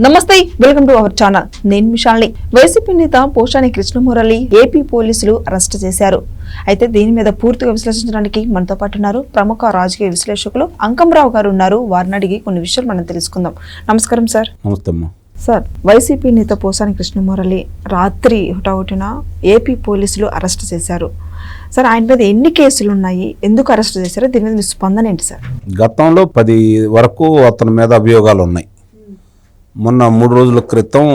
నమస్తే, welcome to our channel. నేను మిషాల్ని. YCP నేత పోషాని కృష్ణమురళి ఏపీ పోలీసులు అరెస్ట్ చేశారు. అయితే దీని మీద పూర్తిగా విశ్లేషించడానికి మనతో పాటు ఉన్నారు ప్రముఖ రాజకీయ విశ్లేషకులు అంకంరావు గారు ఉన్నారు. వారిని అడిగి కొన్ని విషయాలు మనం తెలుసుకుందాం. నమస్కారం సార్. నమస్తే సార్, వైసీపీ నేత పోషాని కృష్ణమురళి రాత్రి హుటాహుటిన ఏపీ పోలీసులు అరెస్ట్ చేశారు. సార్, ఆయన మీద ఎన్ని కేసులు ఉన్నాయి, ఎందుకు అరెస్ట్ చేశారో దీని మీద మీ స్పందన ఏంటి సార్? గతంలో 10 వరకు అతని మీద అభియోగాలు ఉన్నాయి. మొన్న 3 రోజుల క్రితం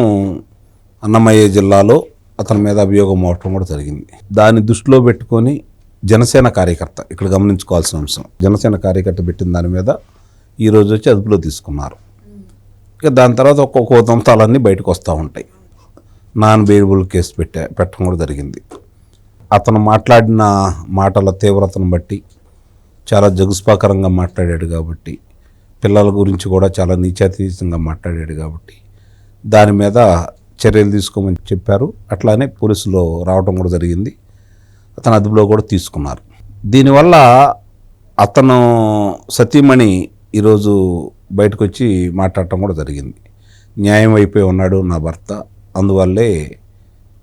అన్నమయ్య జిల్లాలో అతని మీద అభియోగం అవటం కూడా జరిగింది. దాన్ని దృష్టిలో పెట్టుకొని జనసేన కార్యకర్త, ఇక్కడ గమనించుకోవాల్సిన అంశం, జనసేన కార్యకర్త పెట్టిన దాని మీద ఈరోజు వచ్చి అదుపులో తీసుకున్నారు. ఇక దాని తర్వాత ఒక్కొక్క ఉదంతాలన్నీ బయటకు వస్తూ ఉంటాయి. నాన్ బెయిలబుల్ కేసు పెట్టడం కూడా జరిగింది. అతను మాట్లాడిన మాటల తీవ్రతను బట్టి చాలా జగుస్పాకరంగా మాట్లాడాడు కాబట్టి, పిల్లల గురించి కూడా చాలా నీచాతీతంగా మాట్లాడాడు కాబట్టి దాని మీద చర్యలు తీసుకోమని చెప్పారు. అట్లానే పోలీసులు రావడం కూడా జరిగింది. అతను అదుపులో కూడా తీసుకున్నారు. దీనివల్ల అతను సతీమణి ఈరోజు బయటకు వచ్చి మాట్లాడటం కూడా జరిగింది. న్యాయం అయిపోయి ఉన్నాడు నా భర్త, అందువల్లే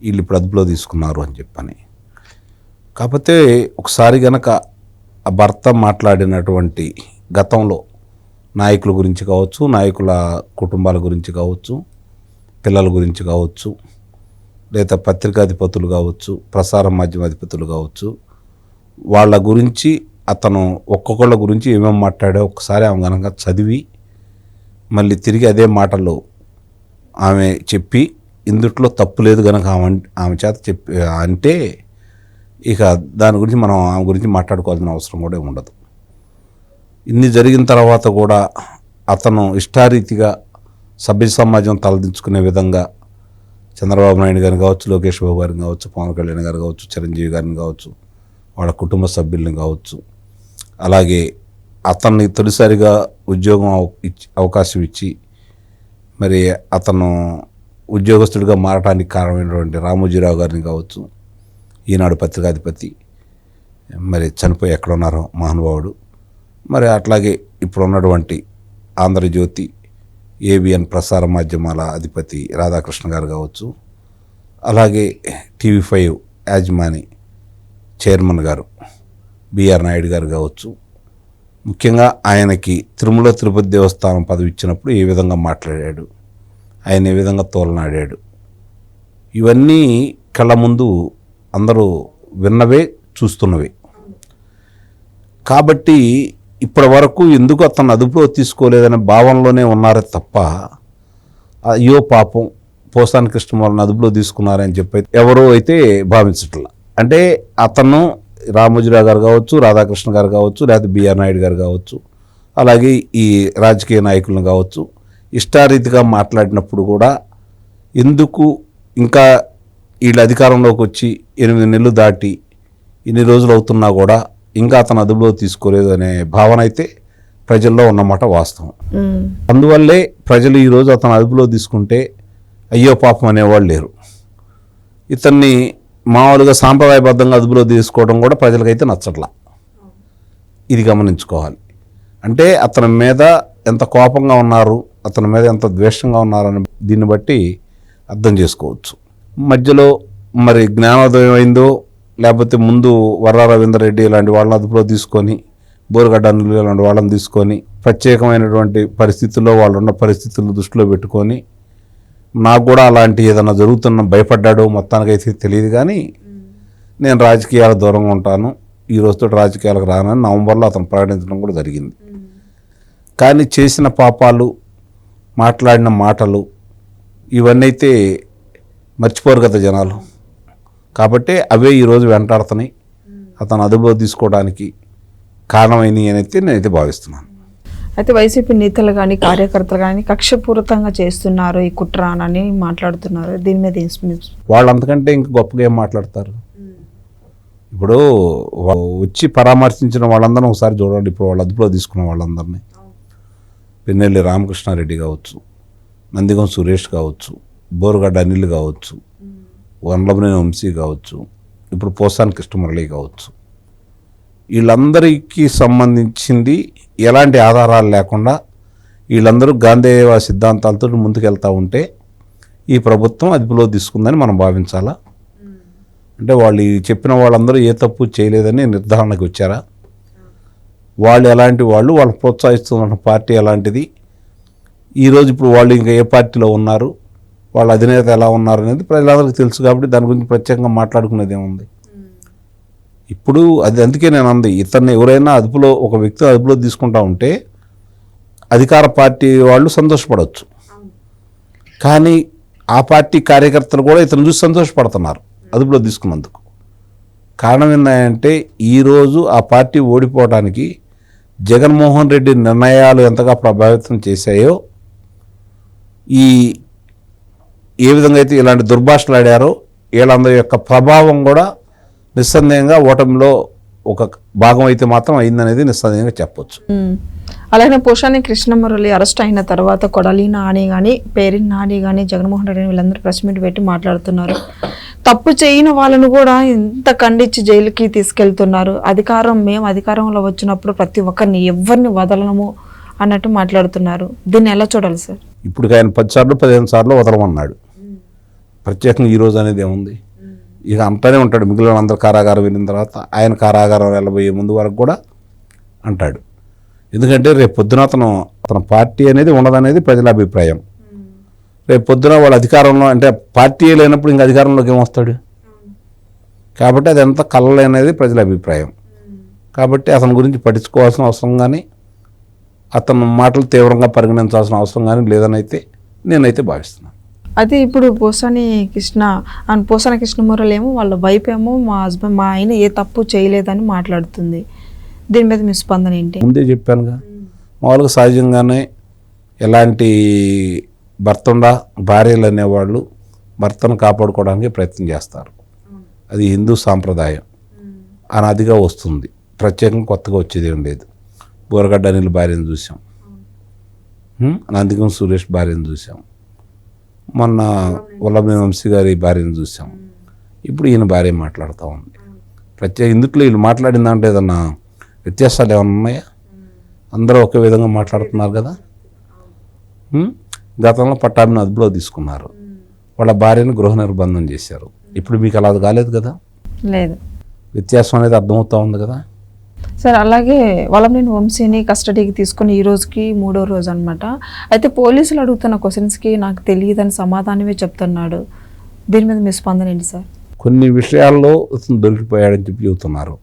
వీళ్ళు ఇప్పుడు అదుపులో తీసుకున్నారు అని చెప్పని. కాకపోతే ఒకసారి గనక ఆ భర్త మాట్లాడినటువంటి గతంలో నాయకుల గురించి కావచ్చు, నాయకుల కుటుంబాల గురించి కావచ్చు, పిల్లల గురించి కావచ్చు, లేదా పత్రికాధిపతులు కావచ్చు, ప్రసార మాధ్యమాధిపతులు కావచ్చు, వాళ్ళ గురించి అతను ఒక్కొక్కళ్ళ గురించి ఏమేమి మాట్లాడో ఒకసారి ఆమె కనుక చదివి మళ్ళీ తిరిగి అదే మాటలు ఆమె చెప్పి ఇందుట్లో తప్పు లేదు కనుక ఆమె చేత చెప్పి అంటే ఇక దాని గురించి మనం ఆమె గురించి మాట్లాడుకోవాల్సిన అవసరం కూడా ఉండదు. ఇన్ని జరిగిన తర్వాత కూడా అతను ఇష్టారీతిగా సభ్య సమాజం తలదించుకునే విధంగా చంద్రబాబు నాయుడు గారిని కావచ్చు, లోకేష్ బాబు గారిని కావచ్చు, పవన్ కళ్యాణ్ గారు కావచ్చు, చిరంజీవి గారిని కావచ్చు, వాళ్ళ కుటుంబ సభ్యుల్ని కావచ్చు, అలాగే అతన్ని తొలిసారిగా ఉద్యోగం అవకాశం ఇచ్చి మరి అతను ఉద్యోగస్తుడిగా మారడానికి కారణమైనటువంటి రామోజీరావు గారిని కావచ్చు, ఈనాడు పత్రికాధిపతి, మరి చనిపోయి ఎక్కడున్నారో మహానుభావుడు, మరి అట్లాగే ఇప్పుడు ఉన్నటువంటి ఆంధ్రజ్యోతి, ఏబిఎన్ ప్రసార మాధ్యమాల అధిపతి రాధాకృష్ణ గారు కావచ్చు, అలాగే TV5 యాజమాని చైర్మన్ గారు బిఆర్ నాయుడు గారు కావచ్చు, ముఖ్యంగా ఆయనకి తిరుమల తిరుపతి దేవస్థానం పదవి ఇచ్చినప్పుడు ఏ విధంగా మాట్లాడాడు, ఆయన ఏ విధంగా తోలనాడాడు, ఇవన్నీ కళ్ళ ముందు అందరూ విన్నవే, చూస్తున్నవే. కాబట్టి ఇప్పటి వరకు ఎందుకు అతను అదుపులో తీసుకోలేదనే భావనలోనే ఉన్నారే తప్ప అయ్యో పాపం పోసాని కృష్ణమురళిని అదుపులో తీసుకున్నారని చెప్పి ఎవరో అయితే భావించట్లా. అంటే అతను రామోజీరావు గారు కావచ్చు, రాధాకృష్ణ గారు కావచ్చు, లేకపోతే బిఆర్ నాయుడు గారు కావచ్చు, అలాగే ఈ రాజకీయ నాయకులను కావచ్చు, ఇష్టారీతిగా మాట్లాడినప్పుడు కూడా ఎందుకు ఇంకా వీళ్ళ అధికారంలోకి వచ్చి 8 నెలలు దాటి ఇన్ని రోజులు అవుతున్నా కూడా ఇంకా అతను అదుపులో తీసుకోలేదు అనే భావన అయితే ప్రజల్లో ఉన్నమాట వాస్తవం. అందువల్లే ప్రజలు ఈరోజు అతను అదుపులో తీసుకుంటే అయ్యో పాపం అనేవాళ్ళు లేరు. ఇతన్ని మామూలుగా సాంప్రదాయబద్ధంగా అదుపులో తీసుకోవడం కూడా ప్రజలకైతే నచ్చట్లా. ఇది గమనించుకోవాలి. అంటే అతని మీద ఎంత కోపంగా ఉన్నారు, అతని మీద ఎంత ద్వేషంగా ఉన్నారని దీన్ని బట్టి అర్థం చేసుకోవచ్చు. మధ్యలో మరి జ్ఞానోదయం అయిందో లేకపోతే ముందు వర్రా రవీందర్ రెడ్డి ఇలాంటి వాళ్ళని అదుపులో తీసుకొని, బోరుగడ్డ అనిల్ ఇలాంటి వాళ్ళని తీసుకొని ప్రత్యేకమైనటువంటి పరిస్థితుల్లో వాళ్ళు ఉన్న పరిస్థితులను దృష్టిలో పెట్టుకొని నాకు కూడా అలాంటి ఏదైనా జరుగుతున్న భయపడ్డాడో మొత్తానికైతే తెలియదు. కానీ నేను రాజకీయాల దూరంగా ఉంటాను, ఈ రోజుతో రాజకీయాలకు రానని నవంబర్లో అతను ప్రకటించడం కూడా జరిగింది. కానీ చేసిన పాపాలు, మాట్లాడిన మాటలు ఇవన్నీ అయితే మర్చిపోరు కదా జనాలు. కాబట్టి అవే ఈరోజు వెంటాడుతున్నాయి, అతను అదుపులో తీసుకోవడానికి కారణమైనవి అని అయితే నేనైతే భావిస్తున్నాను. అయితే వైసీపీ నేతలు కానీ కార్యకర్తలు కానీ కక్షపూరితంగా చేస్తున్నారు ఈ కుట్ర అని మాట్లాడుతున్నారు. దీని మీద వాళ్ళు అంతకంటే ఇంకా గొప్పగా ఏం మాట్లాడతారు? ఇప్పుడు వచ్చి పరామర్శించిన వాళ్ళందరినీ ఒకసారి చూడండి. ఇప్పుడు వాళ్ళు అదుపులో తీసుకున్న వాళ్ళందరినీ, పిన్నెల్లి రామకృష్ణారెడ్డి కావచ్చు, నందిగం సురేష్ కావచ్చు, బోరుగడ్డ అనిల్ కావచ్చు, వండ్లమనేని వంశీ కావచ్చు, ఇప్పుడు పోసాని కృష్ణమురళి కావచ్చు, వీళ్ళందరికీ సంబంధించింది ఎలాంటి ఆధారాలు లేకుండా వీళ్ళందరూ గాంధేయ సిద్ధాంతాలతో ముందుకెళ్తూ ఉంటే ఈ ప్రభుత్వం అదుపులో తీసుకుందని మనం భావించాలా? అంటే వాళ్ళు చెప్పిన వాళ్ళందరూ ఏ తప్పు చేయలేదని నిర్ధారణకు వచ్చారా? వాళ్ళు ఎలాంటి వాళ్ళు ప్రోత్సహిస్తున్న పార్టీ ఎలాంటిది, ఈరోజు ఇప్పుడు వాళ్ళు ఇంకా ఏ పార్టీలో ఉన్నారు, వాళ్ళ అధినేత ఎలా ఉన్నారు అనేది ప్రజలందరికీ తెలుసు. కాబట్టి దాని గురించి ప్రత్యేకంగా మాట్లాడుకునేది ఏముంది? ఇప్పుడు అది అందుకే నేను అంది, ఇతన్ని ఎవరైనా అదుపులో, ఒక వ్యక్తి అదుపులో తీసుకుంటా ఉంటే అధికార పార్టీ వాళ్ళు సంతోషపడవచ్చు, కానీ ఆ పార్టీ కార్యకర్తలు కూడా ఇతను చూసి సంతోషపడుతున్నారు అదుపులో తీసుకున్నందుకు. కారణం ఏంటంటే ఈరోజు ఆ పార్టీ ఓడిపోవడానికి జగన్మోహన్ రెడ్డి నిర్ణయాలు ఎంతగా ప్రభావితం చేశాయో, ఏ విధంగా అయితే ఇలాంటి దుర్భాషలు ఆడారో వీళ్ళందరి యొక్క ప్రభావం కూడా నిస్సందేహంగా ఓటమిలో ఒక భాగం అయితే మాత్రం అయిందనేది నిస్సందేహంగా చెప్పొచ్చు. అలాగే పోషాని కృష్ణమురళి అరెస్ట్ అయిన తర్వాత కొడాలి నాని కానీ పేరిన్ నాని కానీ జగన్మోహన్ రెడ్డి వీళ్ళందరూ ప్రెస్ మీట్ పెట్టి మాట్లాడుతున్నారు. తప్పు చేయని వాళ్ళను కూడా ఇంత ఖండించి జైలుకి తీసుకెళ్తున్నారు. మేము అధికారంలో వచ్చినప్పుడు ప్రతి ఒక్కరిని ఎవరిని వదలనము అన్నట్టు మాట్లాడుతున్నారు. దీన్ని ఎలా చూడాలి సార్? ఇప్పుడు ఆయన 10 సార్లు 15 సార్లు వదలమన్నాడు. ప్రత్యేకంగా ఈరోజు అనేది ఏముంది? ఇక అంటూనే ఉంటాడు. మిగిలిన అందరూ కారాగారం వెళ్ళిన తర్వాత ఆయన కారాగారం వెళ్ళబోయే ముందు వరకు కూడా అంటాడు. ఎందుకంటే రేపు పొద్దున అతను పార్టీ అనేది ఉండదనేది ప్రజల అభిప్రాయం. రేపు పొద్దున వాళ్ళ అధికారంలో, అంటే పార్టీ లేనప్పుడు ఇంకా అధికారంలోకి ఏమొస్తాడు? కాబట్టి అది ఎంత కలలేనేది ప్రజల అభిప్రాయం. కాబట్టి అతని గురించి పట్టించుకోవాల్సిన అవసరం కానీ, అతని మాటలు తీవ్రంగా పరిగణించాల్సిన అవసరం కానీ లేదని అయితే నేనైతే భావిస్తున్నాను. అది ఇప్పుడు పోసాని కృష్ణమురళి ఏమో వాళ్ళ వైపు ఏమో మా ఆయన ఏ తప్పు చేయలేదని మాట్లాడుతుంది. దీని మీద మీ స్పందన ఏంటి? ముందే చెప్పానుగా, మామూలుగా సహజంగానే ఎలాంటి భార్యలు అనేవాళ్ళు భర్తను కాపాడుకోవడానికి ప్రయత్నం చేస్తారు. అది హిందూ సాంప్రదాయం, అనాదిగా వస్తుంది. ప్రత్యేకంగా కొత్తగా వచ్చేది ఏం లేదు. బోరగడ్డ అనిల్ భార్యను చూసాం, నందిగం సురేష్ భార్యను చూసాం, మొన్న వల్లభనేని వంశీ గారి భార్యను చూసాం, ఇప్పుడు ఈయన భార్య మాట్లాడుతూ ఉంది. ఇందుట్లో వీళ్ళు మాట్లాడిన దాంట్లో ఏదన్నా వ్యత్యాసాలు ఏమైనా ఉన్నాయా? అందరూ ఒకే విధంగా మాట్లాడుతున్నారు కదా. గతంలో పట్టాభిని అదుపులో తీసుకున్నారు, వాళ్ళ భార్యను గృహ నిర్బంధం చేశారు. ఇప్పుడు మీకు అలా కాలేదు కదా, లేదు. వ్యత్యాసం అనేది అర్థమవుతూ ఉంది కదా సార్. అలాగే వల్లభనేని వంశీని కస్టడీకి తీసుకుని ఈ రోజుకి 3వ రోజు అనమాట. అయితే పోలీసులు అడుగుతున్న క్వశ్చన్స్కి నాకు తెలియదని సమాధానమే చెప్తున్నాడు. దీని మీద మీ స్పందన ఏంటి సార్? కొన్ని విషయాల్లో అతను దొరికిపోయాడని చెప్పి చెబుతున్నారు.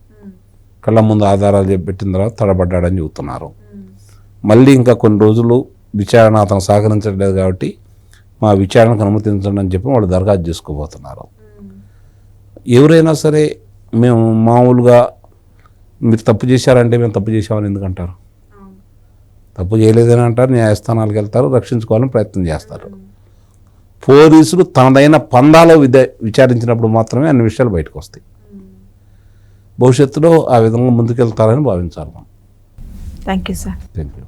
కళ్ళ ముందు ఆధారాలు పెట్టిన తర్వాత తడబడ్డాడని చెబుతున్నారు. మళ్ళీ ఇంకా కొన్ని రోజులు విచారణ అతను సహకరించట్లేదు కాబట్టి మా విచారణకు అనుమతించండి అని చెప్పి వాళ్ళు దరఖాస్తు చేసుకోబోతున్నారు. ఎవరైనా సరే మేము మామూలుగా మీరు తప్పు చేశారంటే మేము తప్పు చేసామని ఎందుకంటారు? తప్పు చేయలేదని అంటారు, న్యాయస్థానాలకు వెళ్తారు, రక్షించుకోవాలని ప్రయత్నం చేస్తారు. పోలీసులు తనదైన పందాలో విచారించినప్పుడు మాత్రమే అన్ని విషయాలు బయటకు వస్తాయి. భవిష్యత్తులో ఆ విధంగా ముందుకెళ్తారని భావించాలి మనం. Thank you sir. Thank you.